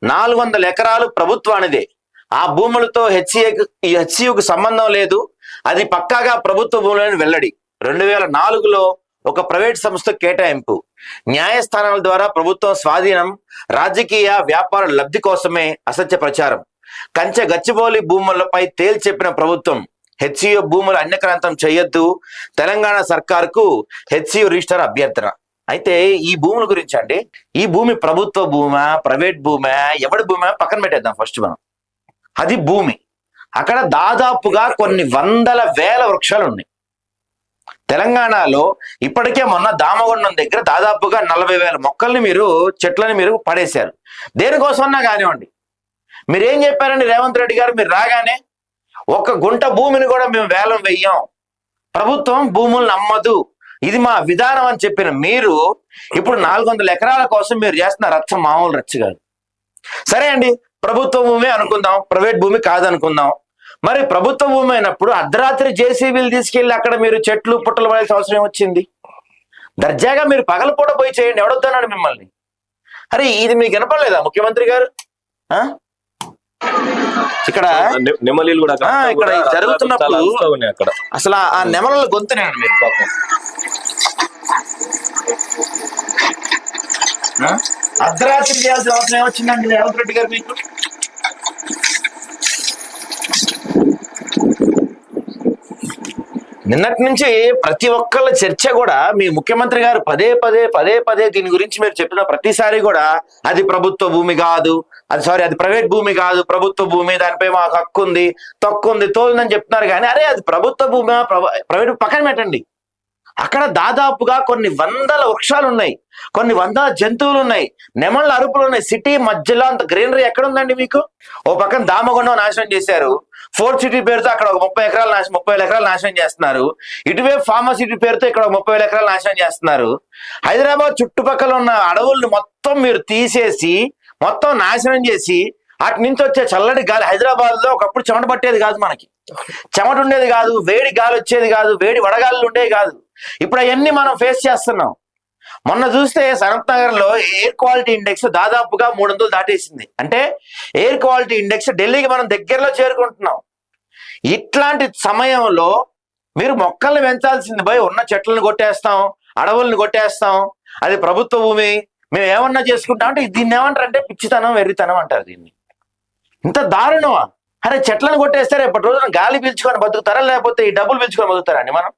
400 ఎకరాలు ప్రభుత్వానిదే. ఆ భూములతో హెచ్సియుకు సంబంధం లేదు, అది పక్కాగా ప్రభుత్వ భూములని వెల్లడి. 2004లో ఒక ప్రైవేట్ సంస్థ కేటాయింపు, న్యాయస్థానాల ద్వారా ప్రభుత్వం స్వాధీనం, రాజకీయ వ్యాపార లబ్ధి కోసమే అసత్య ప్రచారం. కంచె గచ్చిబౌలి భూములపై తేల్చెప్పిన ప్రభుత్వం హెచ్సియు భూములు అన్యక్రాంతం చేయొద్దు, తెలంగాణ సర్కార్కు హెచ్సియు రిజిస్టర్ అభ్యర్థన. అయితే ఈ భూముల గురించి అండి, ఈ భూమి ప్రభుత్వ భూమా, ప్రైవేట్ భూమా, ఎవడి భూమా పక్కన పెట్టేద్దాం ఫస్ట్ మనం. అది భూమి. అక్కడ దాదాపుగా కొన్ని వందల వేల వృక్షాలు ఉన్నాయి. తెలంగాణలో ఇప్పటికే మొన్న దామగుండం దగ్గర దాదాపుగా 40,000 మొక్కల్ని చెట్లని మీరు పడేశారు. దేనికోసమన్నా కానివ్వండి. మీరేం చెప్పారండి రేవంత్ రెడ్డి గారు, మీరు రాగానే 1 గుంట భూమిని కూడా మేము వేలం వెయ్యం, ప్రభుత్వం భూములను అమ్మదు, ఇది మా విధానం అని చెప్పిన మీరు ఇప్పుడు 400 ఎకరాల కోసం మీరు చేస్తున్న రచ్చ మామూలు రచ్చ కాదు. సరే అండి, ప్రభుత్వ భూమి అనుకుందాం, ప్రైవేట్ భూమి కాదనుకుందాం. మరి ప్రభుత్వ భూమి అయినప్పుడు అర్ధరాత్రి జేసీబీలు తీసుకెళ్లి అక్కడ మీరు చెట్లు పుట్టలు పడాల్సిన అవసరం వచ్చింది? దర్జాగా మీరు పగలపూట పోయి చేయండి, ఎవడొద్దన్నాడు మిమ్మల్ని? అరే ఇది మీకు వినపడలేదా ముఖ్యమంత్రి గారు? ఇక్కడ ఇక్కడ జరుగుతున్నప్పుడు అసలు ఆ నెమల గొంతునేయండి మీరు పాపం. అర్ధరాత్రి చేయాల్సిన అవసరం ఏమొచ్చిందండి రేవంత్ రెడ్డి గారు మీకు? నిన్నటి నుంచి ప్రతి ఒక్కళ్ళ చర్చ కూడా మీ ముఖ్యమంత్రి గారు పదే పదే దీని గురించి మీరు చెప్పిన ప్రతిసారి కూడా అది ప్రభుత్వ భూమి కాదు, అది ప్రైవేట్ భూమి కాదు, ప్రభుత్వ భూమి, దానిపై మాకు హక్కు ఉంది, తక్కు ఉంది, తోలుందని చెప్తున్నారు. కానీ అరే అది ప్రభుత్వ భూమి, ప్రైవేట్ పక్కన పెట్టండి. అక్కడ దాదాపుగా కొన్ని వందల వృక్షాలు ఉన్నాయి, కొన్ని వందల జంతువులు ఉన్నాయి, నెమళ్ళ అరుపులు ఉన్నాయి. సిటీ మధ్యలో అంత గ్రీనరీ ఎక్కడ ఉందండి మీకు? ఓ పక్కన దామగుండం నాశనం చేశారు, ఫోర్త్ సిటీ పేరుతో అక్కడ ఒక 30 ఎకరాలు నాశనం చేస్తున్నారు. ఇటువైపు ఫార్మా సిటీ పేరుతో ఇక్కడ 30,000 ఎకరాలు నాశనం చేస్తున్నారు. హైదరాబాద్ చుట్టుపక్కల ఉన్న అడవుల్ని మొత్తం మీరు తీసేసి మొత్తం నాశనం చేసి అటు నుంచి వచ్చే చల్లటి గాలి, హైదరాబాద్ లో ఒకప్పుడు చెమట పట్టేది కాదు, మనకి చెమట ఉండేది కాదు, వేడి గాలి వచ్చేది కాదు, వేడి వడగాలు ఉండేవి కాదు. ఇప్పుడు అవన్నీ మనం ఫేస్ చేస్తున్నాం. మొన్న చూస్తే సనత్ నగర్ లో ఎయిర్ క్వాలిటీ ఇండెక్స్ దాదాపుగా 300 దాటేసింది. అంటే ఎయిర్ క్వాలిటీ ఇండెక్స్ ఢిల్లీకి మనం దగ్గరలో చేరుకుంటున్నాం. ఇట్లాంటి సమయంలో మీరు మొక్కల్ని పెంచాల్సింది పోయి ఉన్న చెట్లను కొట్టేస్తాం, అడవుల్ని కొట్టేస్తాం, అది ప్రభుత్వ భూమి, మేము ఏమన్నా చేసుకుంటాం అంటే దీన్ని ఏమంటారు అంటే పిచ్చితనం, వెర్రితనం అంటారు దీన్ని. ఇంత దారుణమా? అరే చెట్లను కొట్టేస్తే రేపటి రోజున గాలి పీల్చుకొని బతుకుతారా, లేకపోతే ఈ డబ్బులు పీల్చుకొని బతుకుతారా అండి మనం?